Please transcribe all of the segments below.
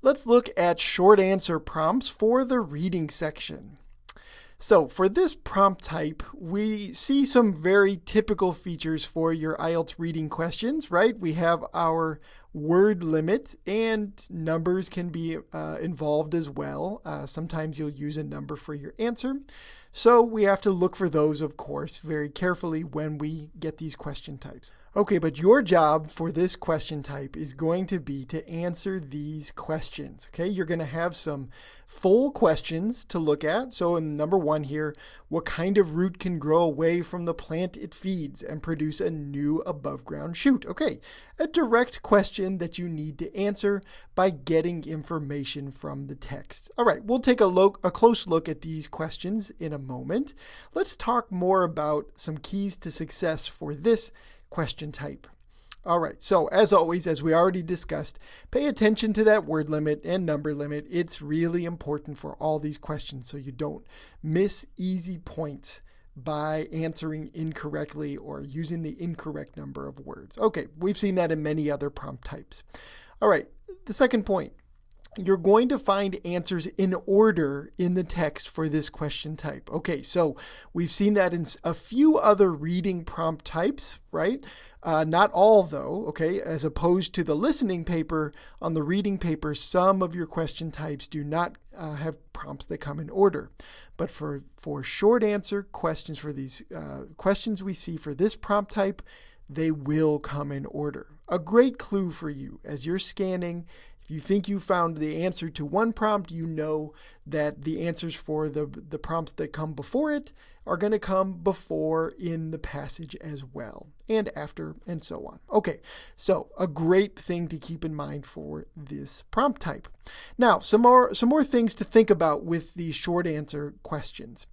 Let's look at short answer prompts for the reading section. So for this prompt type, we see some very typical features for your IELTS reading questions, right? We have our word limit, and numbers can be involved as well. Sometimes you'll use a number for your answer. So we have to look for those, of course, very carefully when we get these question types. Okay, but your job for this question type is going to be to answer these questions. Okay, you're going to have some full questions to look at. So in number 1 here, what kind of root can grow away from the plant it feeds and produce a new above ground shoot? Okay, a direct question that you need to answer by getting information from the text. All right, we'll take a close look at these questions in a moment. Let's talk more about some keys to success for this question type. All right, so as always, as we already discussed, pay attention to that word limit and number limit. It's really important for all these questions so you don't miss easy points by answering incorrectly or using the incorrect number of words. Okay, we've seen that in many other prompt types. All right, the second point. You're going to find answers in order in the text for this question type. Okay, so we've seen that in a few other reading prompt types, right? Not all though, okay? As opposed to the listening paper, on the reading paper, some of your question types do not have prompts that come in order. But for short answer questions, for these questions we see for this prompt type, they will come in order. A great clue for you as you're scanning. If you think you found the answer to one prompt, you know that the answers for the prompts that come before it are going to come before in the passage as well, and after, and so on. Okay, so a great thing to keep in mind for this prompt type. Now, some more things to think about with these short answer questions.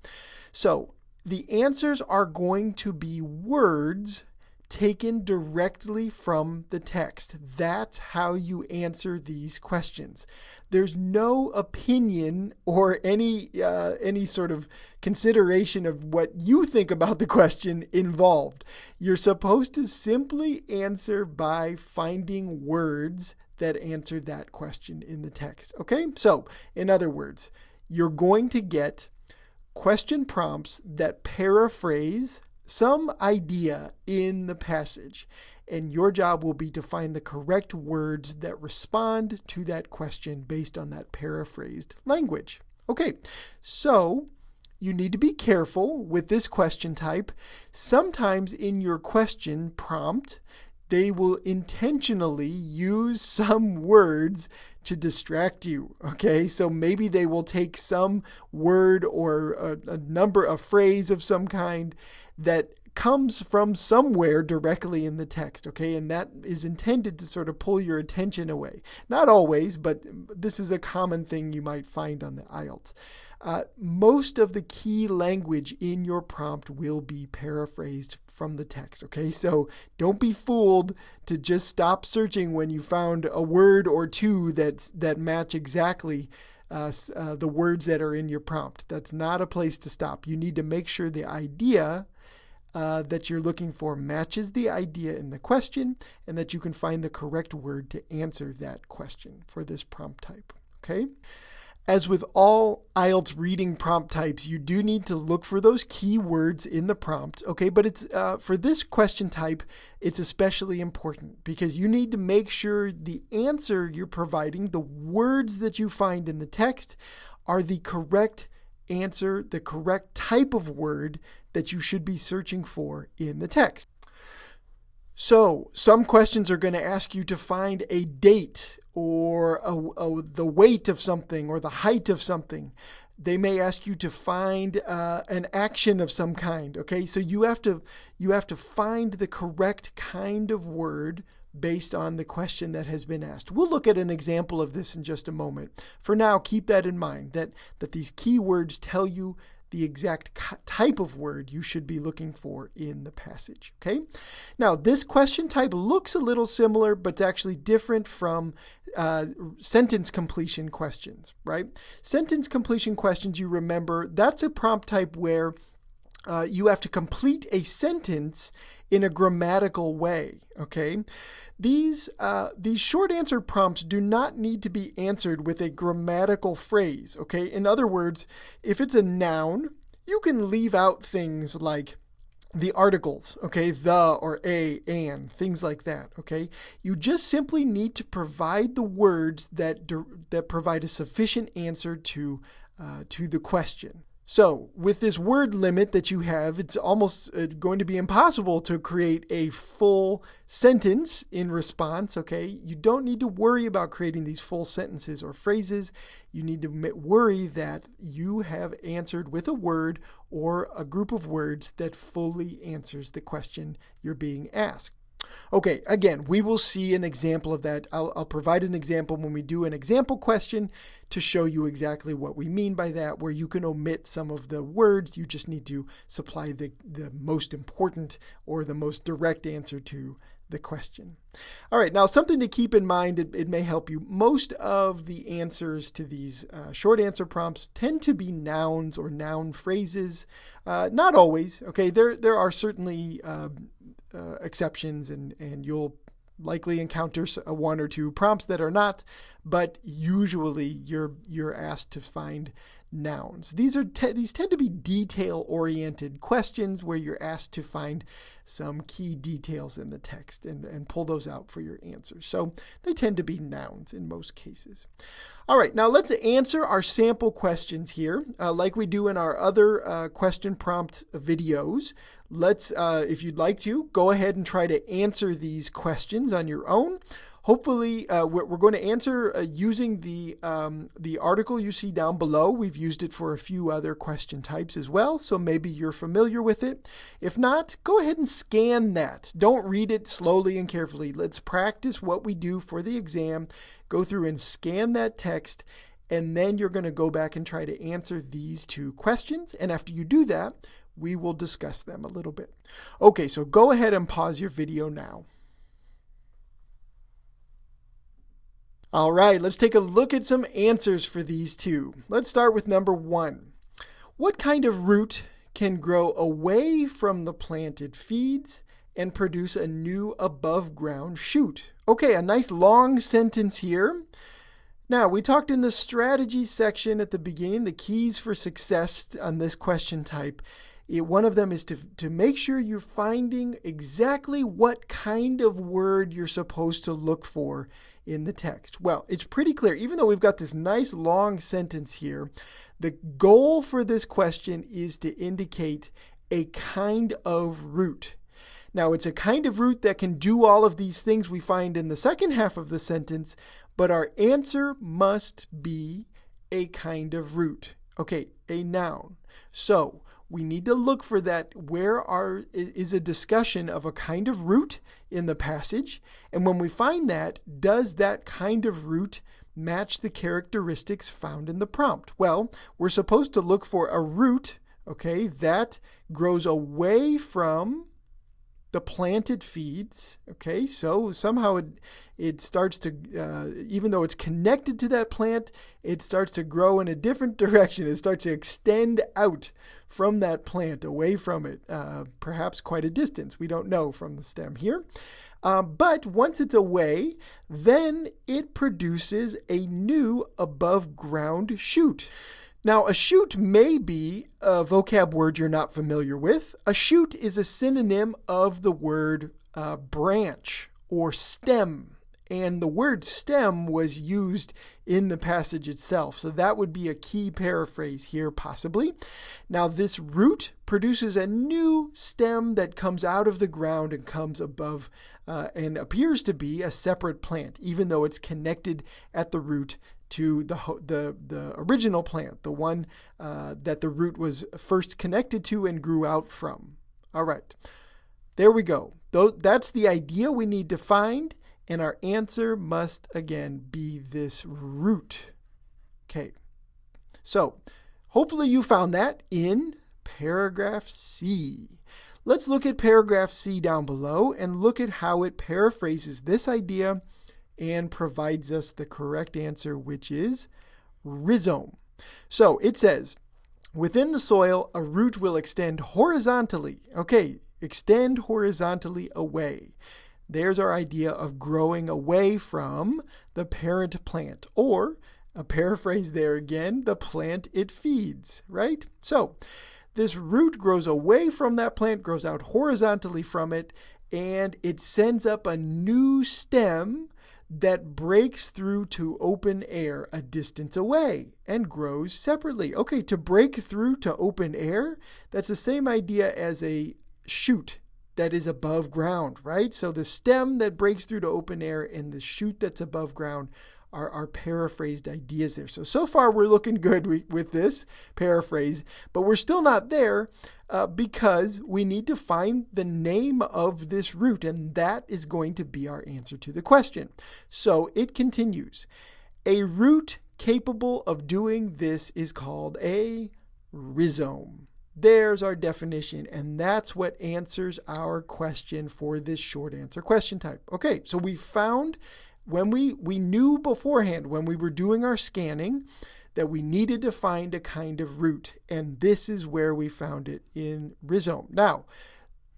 So the answers are going to be words taken directly from the text. That's how you answer these questions. There's no opinion or any sort of consideration of what you think about the question involved. You're supposed to simply answer by finding words that answer that question in the text. Okay? So, in other words, you're going to get question prompts that paraphrase some idea in the passage, and your job will be to find the correct words that respond to that question based on that paraphrased language. Okay, so you need to be careful with this question type. Sometimes in your question prompt, they will intentionally use some words to distract you, okay? So maybe they will take some word or a number, a phrase of some kind that comes from somewhere directly in the text, okay? And that is intended to sort of pull your attention away. Not always, but this is a common thing you might find on the IELTS. Most of the key language in your prompt will be paraphrased from the text, okay? So don't be fooled to just stop searching when you found a word or two that match exactly the words that are in your prompt. That's not a place to stop. You need to make sure the idea that you're looking for matches the idea in the question, and that you can find the correct word to answer that question for this prompt type, okay? As with all IELTS reading prompt types, you do need to look for those key words in the prompt, okay? But it's for this question type, it's especially important because you need to make sure the answer you're providing, the words that you find in the text, are the correct answer, the correct type of word that you should be searching for in the text. So some questions are going to ask you to find a date or the weight of something or the height of something. They may ask you to find an action of some kind. Okay, so you have to find the correct kind of word based on the question that has been asked. We'll look at an example of this in just a moment. For now, keep that in mind, that these keywords tell you the exact type of word you should be looking for in the passage, okay? Now, this question type looks a little similar, but it's actually different from sentence completion questions, right? Sentence completion questions, you remember, that's a prompt type where you have to complete a sentence in a grammatical way, okay? These short answer prompts do not need to be answered with a grammatical phrase, okay? In other words, if it's a noun, you can leave out things like the articles, okay, the or a, and, things like that, okay? You just simply need to provide the words that provide a sufficient answer to the question. So with this word limit that you have, it's almost going to be impossible to create a full sentence in response, okay? You don't need to worry about creating these full sentences or phrases. You need to worry that you have answered with a word or a group of words that fully answers the question you're being asked. Okay, again, we will see an example of that. I'll provide an example when we do an example question to show you exactly what we mean by that, where you can omit some of the words. You just need to supply the most important or the most direct answer to the question. All right, now something to keep in mind, it may help you. Most of the answers to these short answer prompts tend to be nouns or noun phrases. Not always, okay? There are certainly exceptions, and you'll likely encounter one or two prompts that are not, but usually you're asked to find nouns. These tend to be detail-oriented questions where you're asked to find some key details in the text and pull those out for your answers. So they tend to be nouns in most cases. All right, now let's answer our sample questions here, like we do in our other question prompt videos. Let's, if you'd like to, go ahead and try to answer these questions on your own. Hopefully, we're going to answer using the article you see down below. We've used it for a few other question types as well, so maybe you're familiar with it. If not, go ahead and scan that. Don't read it slowly and carefully. Let's practice what we do for the exam. Go through and scan that text, and then you're going to go back and try to answer these two questions. And after you do that, we will discuss them a little bit. Okay, so go ahead and pause your video now. All right, let's take a look at some answers for these two. Let's start with number 1. What kind of root can grow away from the plant it feeds and produce a new above ground shoot? Okay, a nice long sentence here. Now, we talked in the strategy section at the beginning, the keys for success on this question type. One of them is to make sure you're finding exactly what kind of word you're supposed to look for in the text. Well, it's pretty clear. Even though we've got this nice long sentence here, the goal for this question is to indicate a kind of root. Now, it's a kind of root that can do all of these things we find in the second half of the sentence, but our answer must be a kind of root. Okay, a noun. So we need to look for that. Where is a discussion of a kind of root in the passage? And when we find that, does that kind of root match the characteristics found in the prompt? Well, we're supposed to look for a root, okay, that grows away from the plant it feeds, okay? So somehow it starts to, even though it's connected to that plant, it starts to grow in a different direction. It starts to extend out from that plant, away from it, perhaps quite a distance. We don't know from the stem here. But once it's away, then it produces a new above ground shoot. Now, a shoot may be a vocab word you're not familiar with. A shoot is a synonym of the word branch or stem. And the word stem was used in the passage itself. So that would be a key paraphrase here, possibly. Now, this root produces a new stem that comes out of the ground and comes above and appears to be a separate plant, even though it's connected at the root to the original plant, the one that the root was first connected to and grew out from. All right, there we go. That's the idea we need to find, and our answer must, again, be this root. Okay, so hopefully you found that in paragraph C. Let's look at paragraph C down below and look at how it paraphrases this idea and provides us the correct answer, which is rhizome. So it says, Within the soil, a root will extend horizontally. Okay, extend horizontally away. There's our idea of growing away from the parent plant, or a paraphrase there again, the plant it feeds, right? So this root grows away from that plant, grows out horizontally from it, and it sends up a new stem that breaks through to open air a distance away and grows separately. Okay, to break through to open air, that's the same idea as a shoot that is above ground, right? So the stem that breaks through to open air and the shoot that's above ground are paraphrased ideas there. So far we're looking good with this paraphrase, but we're still not there because we need to find the name of this root, and that is going to be our answer to the question. So it continues. A root capable of doing this is called a rhizome. There's our definition, and that's what answers our question for this short answer question type. Okay, so we found when we knew beforehand when we were doing our scanning that we needed to find a kind of root, and this is where we found it in rhizome. Now,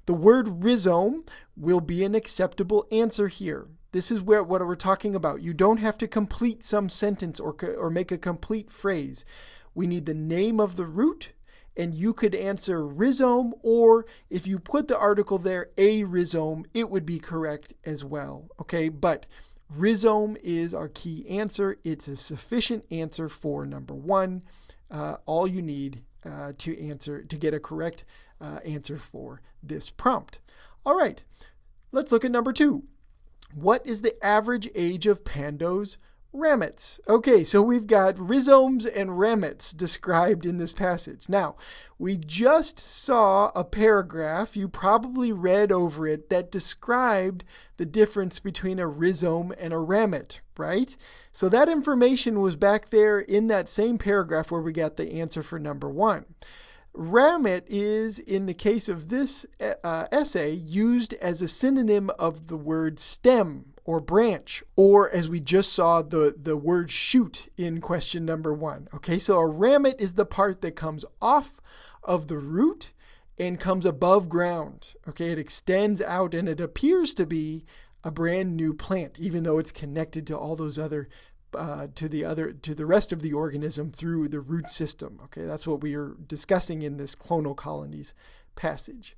the word rhizome will be an acceptable answer here. This is what we're talking about. You don't have to complete some sentence or make a complete phrase. We need the name of the root, and you could answer rhizome, or if you put the article there, a rhizome, it would be correct as well. Okay, but rhizome is our key answer. It's a sufficient answer for number one. All you need to get a correct answer for this prompt. All right, let's look at number two. What is the average age of Pando's ramets? Okay, so we've got rhizomes and ramets described in this passage. Now, we just saw a paragraph, you probably read over it, that described the difference between a rhizome and a ramet, right? So that information was back there in that same paragraph where we got the answer for number one. Ramet is, in the case of this essay, used as a synonym of the word stem or branch, or as we just saw, the word shoot in question number one. Okay, so a ramet is the part that comes off of the root and comes above ground. Okay, it extends out and it appears to be a brand new plant, even though it's connected to all those other to the rest of the organism through the root system. Okay, that's what we are discussing in this clonal colonies passage.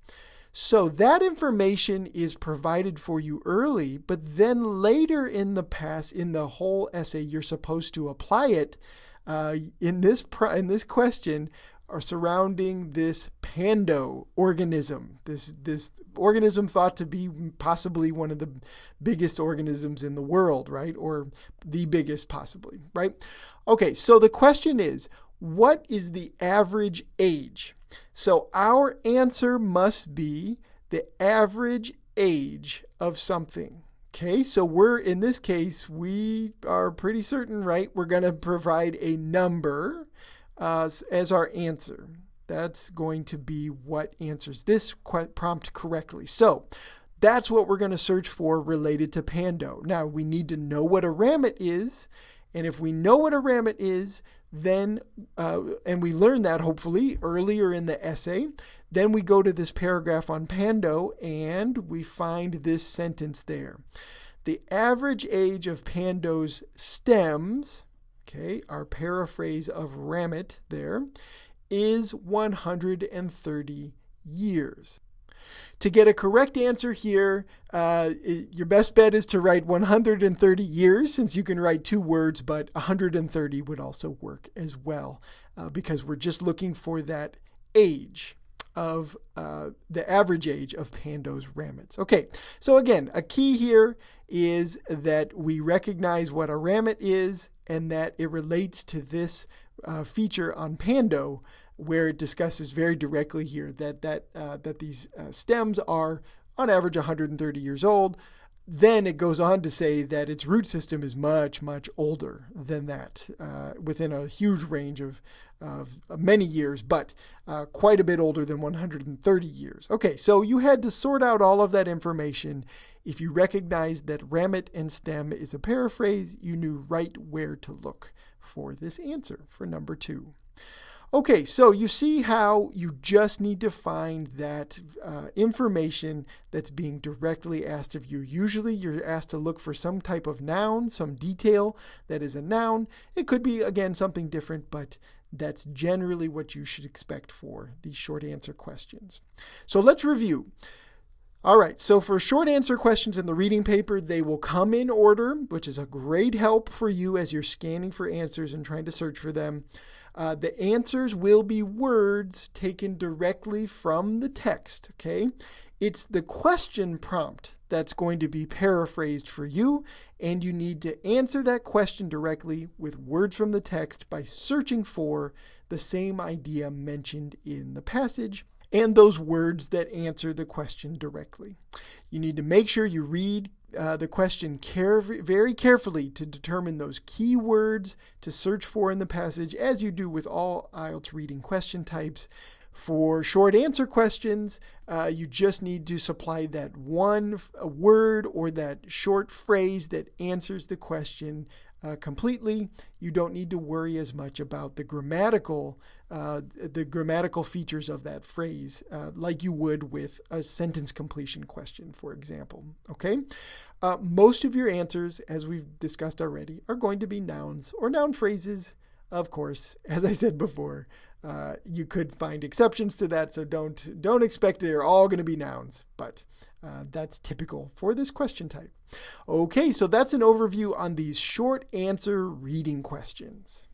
So that information is provided for you early, but then later in the whole essay, you're supposed to apply it in this question are surrounding this Pando organism, this organism thought to be possibly one of the biggest organisms in the world, right? Or the biggest possibly, right? Okay, so the question is, what is the average age? So our answer must be the average age of something. Okay, so in this case, we are pretty certain, right? We're going to provide a number as our answer. That's going to be what answers this prompt correctly. So that's what we're going to search for related to Pando. Now, we need to know what a ramet is. And if we know what a ramet is, then, and we learn that hopefully earlier in the essay, then we go to this paragraph on Pando and we find this sentence there. The average age of Pando's stems, okay, our paraphrase of ramet there, is 130 years. To get a correct answer here, your best bet is to write 130 years, since you can write two words, but 130 would also work as well, because we're just looking for that age of the average age of Pando's ramets. Okay, so again, a key here is that we recognize what a ramet is and that it relates to this feature on Pando, where it discusses very directly here that these stems are on average 130 years old. Then it goes on to say that its root system is much, much older than that, within a huge range of many years, but quite a bit older than 130 years. Okay, so you had to sort out all of that information. If you recognized that ramet and stem is a paraphrase, you knew right where to look for this answer for number two. Okay, so you see how you just need to find that information that's being directly asked of you. Usually you're asked to look for some type of noun, some detail that is a noun. It could be, again, something different, but that's generally what you should expect for these short answer questions. So let's review. All right, so for short answer questions in the reading paper, they will come in order, which is a great help for you as you're scanning for answers and trying to search for them. The answers will be words taken directly from the text, okay? It's the question prompt that's going to be paraphrased for you, and you need to answer that question directly with words from the text by searching for the same idea mentioned in the passage and those words that answer the question directly. You need to make sure you read the question very carefully to determine those key words to search for in the passage, as you do with all IELTS reading question types. For short answer questions, you just need to supply that one word or that short phrase that answers the question completely. You don't need to worry as much about the grammatical features of that phrase, like you would with a sentence completion question, for example. Okay? Most of your answers, as we've discussed already, are going to be nouns or noun phrases. Of course, as I said before, you could find exceptions to that, so don't expect they're all going to be nouns, but that's typical for this question type. Okay, so that's an overview on these short answer reading questions.